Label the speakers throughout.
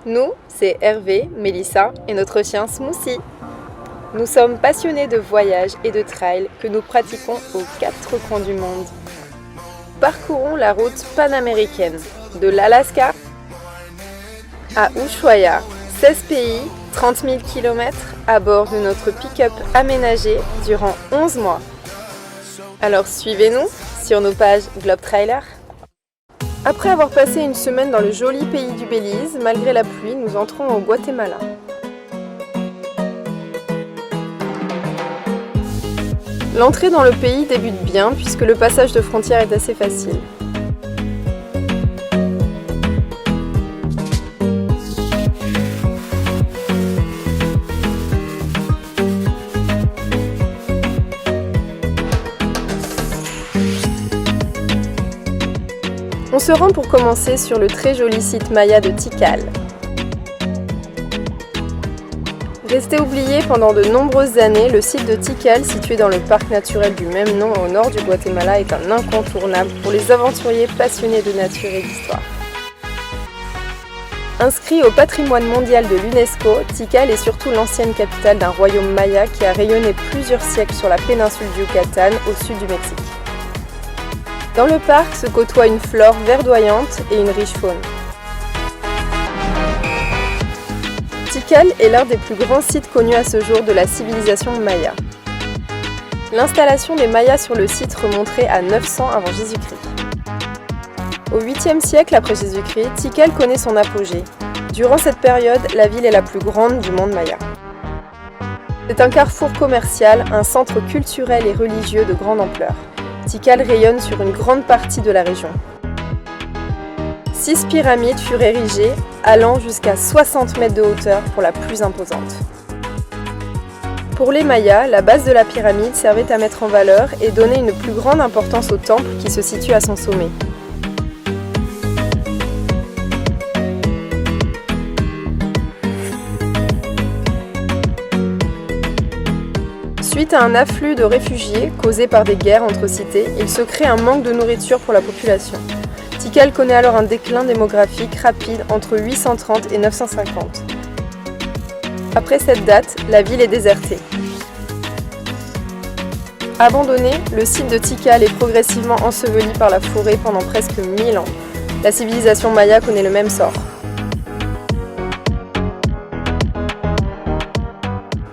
Speaker 1: Nous, c'est Hervé, Mélissa et notre chien Smoothie. Nous sommes passionnés de voyage et de trail que nous pratiquons aux 4 coins du monde. Parcourons la route panaméricaine de l'Alaska à Ushuaia, 16 pays, 30 000 km à bord de notre pick-up aménagé durant 11 mois. Alors suivez-nous sur nos pages Globe Trailer. Après avoir passé une semaine dans le joli pays du Belize, malgré la pluie, nous entrons au Guatemala. L'entrée dans le pays débute bien puisque le passage de frontière est assez facile. On se rend pour commencer sur le très joli site Maya de Tikal. Resté oublié pendant de nombreuses années, le site de Tikal, situé dans le parc naturel du même nom au nord du Guatemala, est un incontournable pour les aventuriers passionnés de nature et d'histoire. Inscrit au patrimoine mondial de l'UNESCO, Tikal est surtout l'ancienne capitale d'un royaume maya qui a rayonné plusieurs siècles sur la péninsule du Yucatan au sud du Mexique. Dans le parc se côtoient une flore verdoyante et une riche faune. Tikal est l'un des plus grands sites connus à ce jour de la civilisation maya. L'installation des Mayas sur le site remonterait à 900 avant Jésus-Christ. Au 8e siècle après Jésus-Christ, Tikal connaît son apogée. Durant cette période, la ville est la plus grande du monde maya. C'est un carrefour commercial, un centre culturel et religieux de grande ampleur. Tikal rayonne sur une grande partie de la région. 6 pyramides furent érigées, allant jusqu'à 60 mètres de hauteur pour la plus imposante. Pour les Mayas, la base de la pyramide servait à mettre en valeur et donner une plus grande importance au temple qui se situe à son sommet. Suite à un afflux de réfugiés causé par des guerres entre cités, il se crée un manque de nourriture pour la population. Tikal connaît alors un déclin démographique rapide entre 830 et 950. Après cette date, la ville est désertée. Abandonné, le site de Tikal est progressivement enseveli par la forêt pendant presque 1000 ans. La civilisation maya connaît le même sort.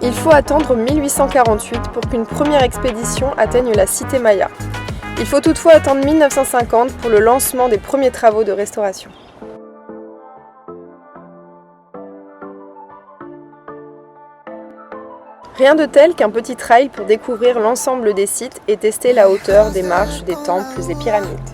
Speaker 1: Il faut attendre 1848 pour qu'une première expédition atteigne la cité maya. Il faut toutefois attendre 1950 pour le lancement des premiers travaux de restauration. Rien de tel qu'un petit trail pour découvrir l'ensemble des sites et tester la hauteur des marches, des temples et pyramides.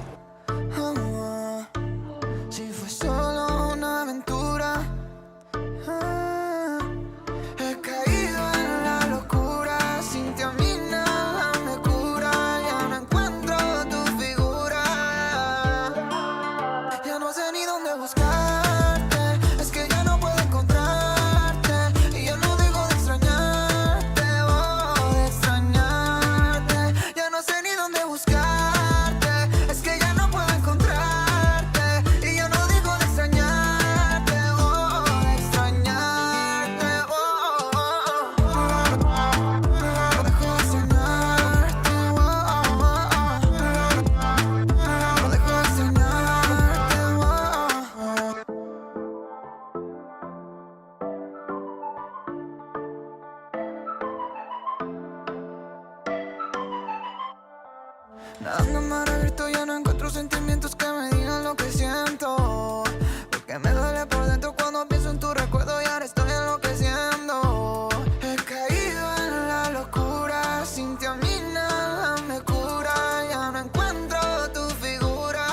Speaker 2: Nadando en mar abierto ya no encuentro sentimientos que me digan lo que siento. Porque me duele por dentro cuando pienso en tu recuerdo y ahora estoy enloqueciendo. He caído en la locura, sin ti a mí nada me cura. Ya no encuentro tu figura.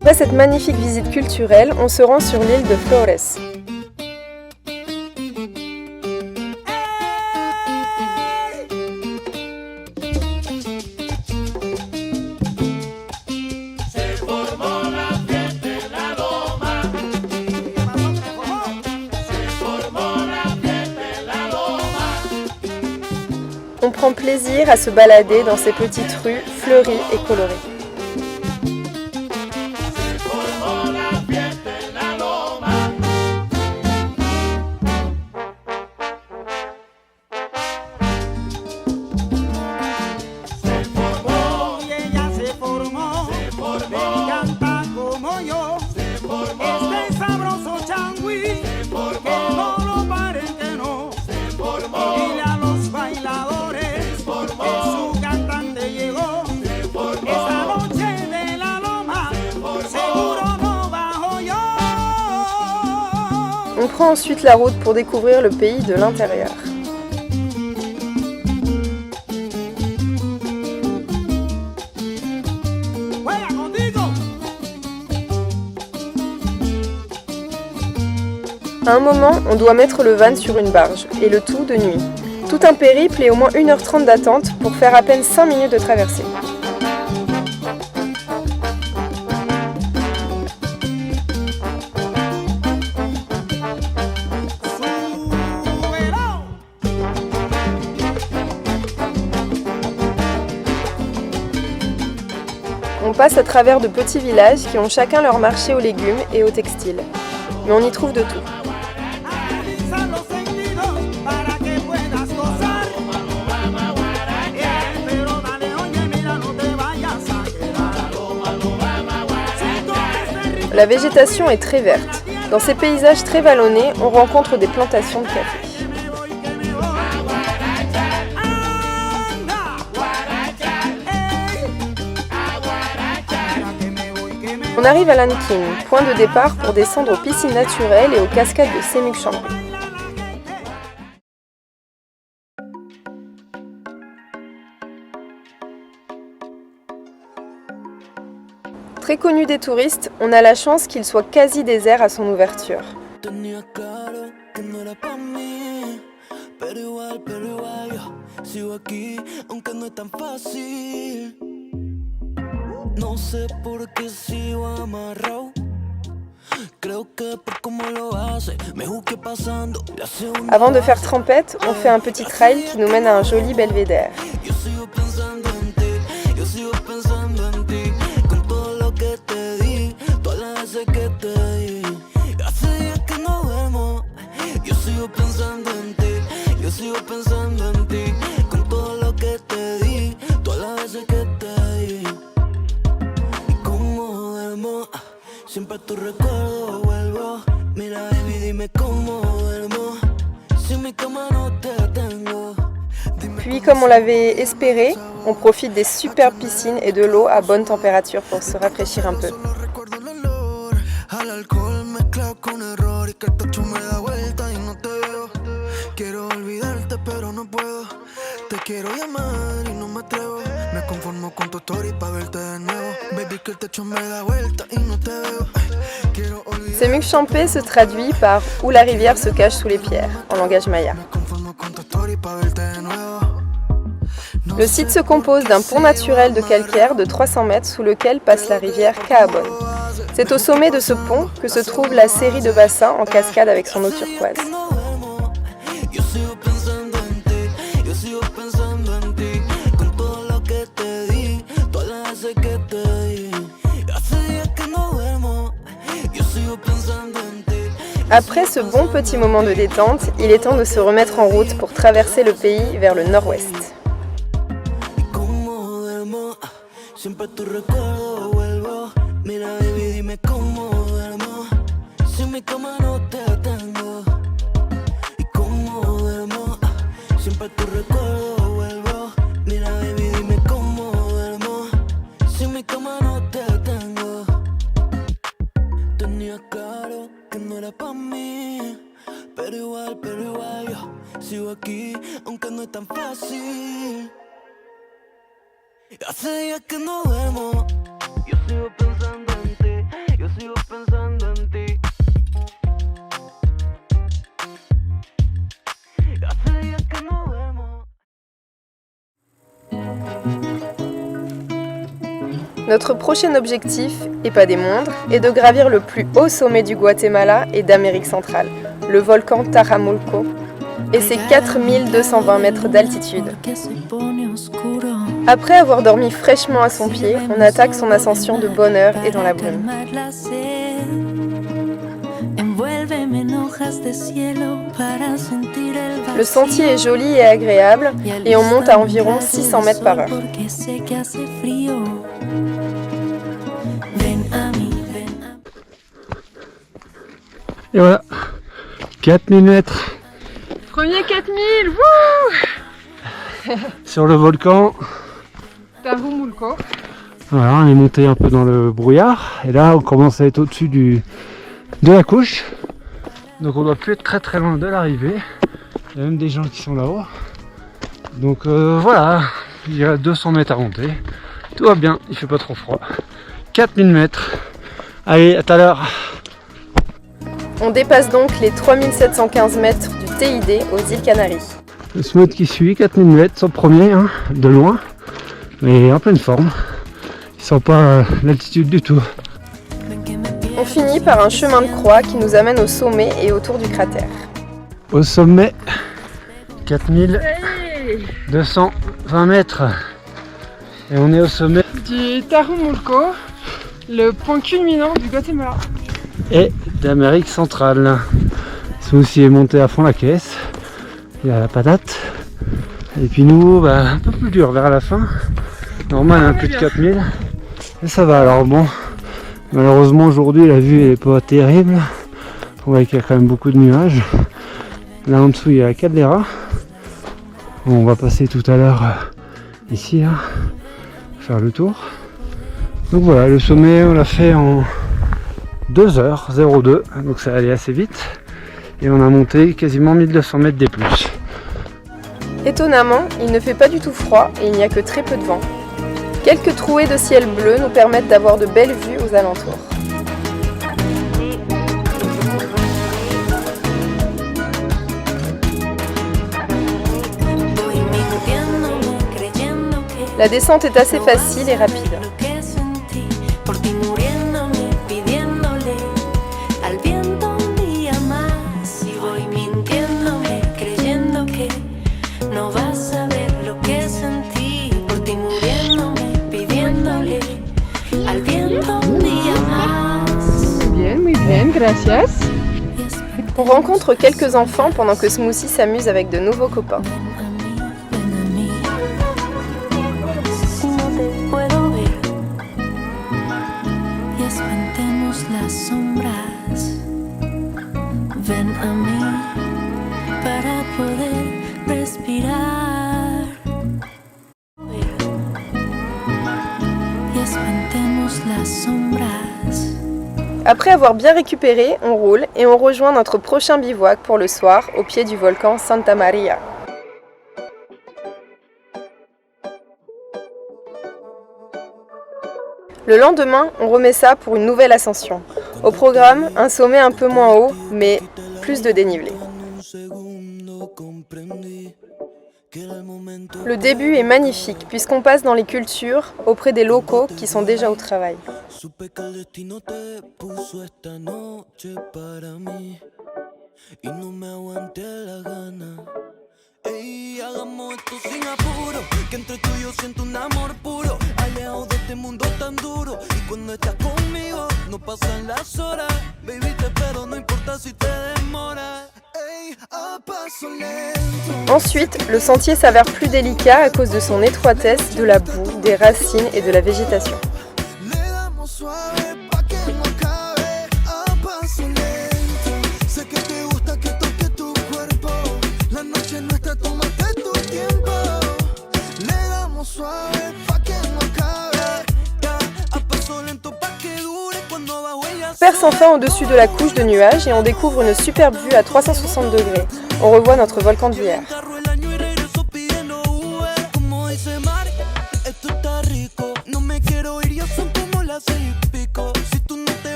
Speaker 1: Après cette magnifique visite culturelle, on se rend sur l'île de Flores. On prend plaisir à se balader dans ces petites rues fleuries et colorées.
Speaker 3: formó, me encanta como yo, este sabroso changüí, que no lo paren que no, dile a los bailadores que su cantante llegó, esta noche de la loma, seguro no bajo yo.
Speaker 1: On prend ensuite la route pour découvrir le pays de l'intérieur. À un moment, on doit mettre le van sur une barge, et le tout de nuit. Tout un périple et au moins 1h30 d'attente pour faire à peine 5 minutes de traversée. On passe à travers de petits villages qui ont chacun leur marché aux légumes et aux textiles. Mais on y trouve de tout. La végétation est très verte. Dans ces paysages très vallonnés, on rencontre des plantations de café. On arrive à Lankin, point de départ pour descendre aux piscines naturelles et aux cascades de Semuc Champé. Très connu des touristes, on a la chance qu'il soit quasi désert à son ouverture. Avant de faire trempette, on fait un petit trail qui nous mène à un joli belvédère. Puis, comme on l'avait espéré, on profite des superbes piscines et de l'eau à bonne température pour se rafraîchir un peu. Semuc Champé se traduit par « où la rivière se cache sous les pierres » en langage maya. Le site se compose d'un pont naturel de calcaire de 300 mètres sous lequel passe la rivière Caabon. C'est au sommet de ce pont que se trouve la série de bassins en cascade avec son eau turquoise. Après ce bon petit moment de détente, il est temps de se remettre en route pour traverser le pays vers le nord-ouest. Notre prochain objectif, et pas des moindres, est de gravir le plus haut sommet du Guatemala et d'Amérique centrale, le volcan Taramulco, et ses 4220 mètres d'altitude. Après avoir dormi fraîchement à son pied, on attaque son ascension de bonne heure et dans la brume. Le sentier est joli et agréable et on monte à environ 600 mètres par heure.
Speaker 4: Et voilà, 4000 mètres.
Speaker 1: Premier 4000, wouh!
Speaker 4: Sur le volcan.
Speaker 1: Tahumulco.
Speaker 4: Voilà, on est monté un peu dans le brouillard. Et là, on commence à être au-dessus de la couche. Donc on doit plus être très très loin de l'arrivée. Il y a même des gens qui sont là-haut. Donc voilà, il y a 200 mètres à monter. Tout va bien, il fait pas trop froid. 4000 mètres. Allez, à tout à l'heure.
Speaker 1: On dépasse donc les 3715 mètres du TID aux îles Canaries.
Speaker 4: Le smooth qui suit, 4000 mètres, son premier, hein, de loin. Mais en pleine forme. Il sent pas l'altitude du tout.
Speaker 1: On finit par un chemin de croix qui nous amène au sommet et autour du cratère.
Speaker 4: Au sommet, 4220 mètres. Et on est au sommet
Speaker 1: Du Tahumulco, le point culminant du Guatemala.
Speaker 4: et d'Amérique centrale. Smoothie est monté à fond la caisse. Il y a la patate. Et puis nous, un peu plus dur vers la fin. Normal, un plus de 4000. Et ça va, alors bon. Malheureusement aujourd'hui la vue est pas terrible. On voit qu'il y a quand même beaucoup de nuages. Là en dessous il y a la caldeira. Bon, on va passer tout à l'heure ici là, faire le tour. Donc voilà, le sommet on l'a fait en 2h02, donc ça allait assez vite. Et on a monté quasiment 1200 mètres des plus.
Speaker 1: Étonnamment, il ne fait pas du tout froid et il n'y a que très peu de vent. Quelques trouées de ciel bleu nous permettent d'avoir de belles vues aux alentours. La descente est assez facile et rapide. On rencontre quelques enfants pendant que Smoothie s'amuse avec de nouveaux copains. Après avoir bien récupéré, on roule et on rejoint notre prochain bivouac pour le soir au pied du volcan Santa Maria. Le lendemain, on remet ça pour une nouvelle ascension. Au programme, un sommet un peu moins haut, mais plus de dénivelé. Le début est magnifique puisqu'on passe dans les cultures auprès des locaux qui sont déjà au travail. Ensuite, le sentier s'avère plus délicat à cause de son étroitesse, de la boue, des racines et de la végétation. On perce enfin au-dessus de la couche de nuages et on découvre une superbe vue à 360 degrés. On revoit notre volcan d'hier.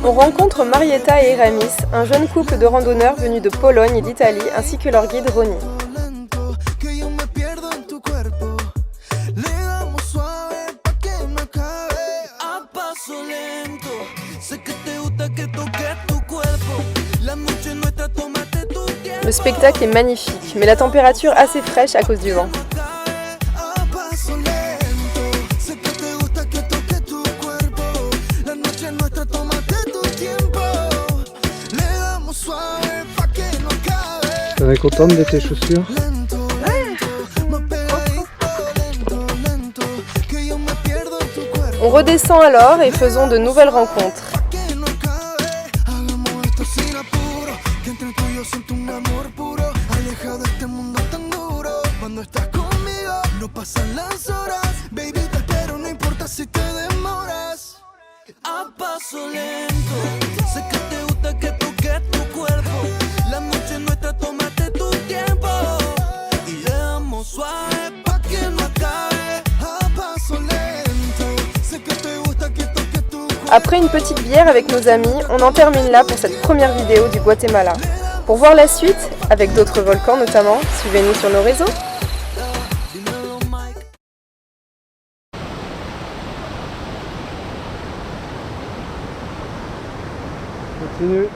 Speaker 1: On rencontre Marietta et Eramis, un jeune couple de randonneurs venus de Pologne et d'Italie, ainsi que leur guide Ronnie. Le spectacle est magnifique, mais la température assez fraîche à cause du vent.
Speaker 4: T'es contente de tes chaussures?
Speaker 1: On redescend alors et faisons de nouvelles rencontres.
Speaker 2: paso lento. Sé que te gusta que toque tu cuerpo. La noche es nuestra, tómate tu tiempo. Y le damos suave pa' que no acabe. A paso lento. Sé que te gusta que toque tu cuerpo.
Speaker 1: Après une petite bière avec nos amis, on en termine là pour cette première vidéo du Guatemala. Pour voir la suite, avec d'autres volcans notamment, suivez-nous sur nos réseaux.
Speaker 2: Dímelo, Mike.
Speaker 4: Continue.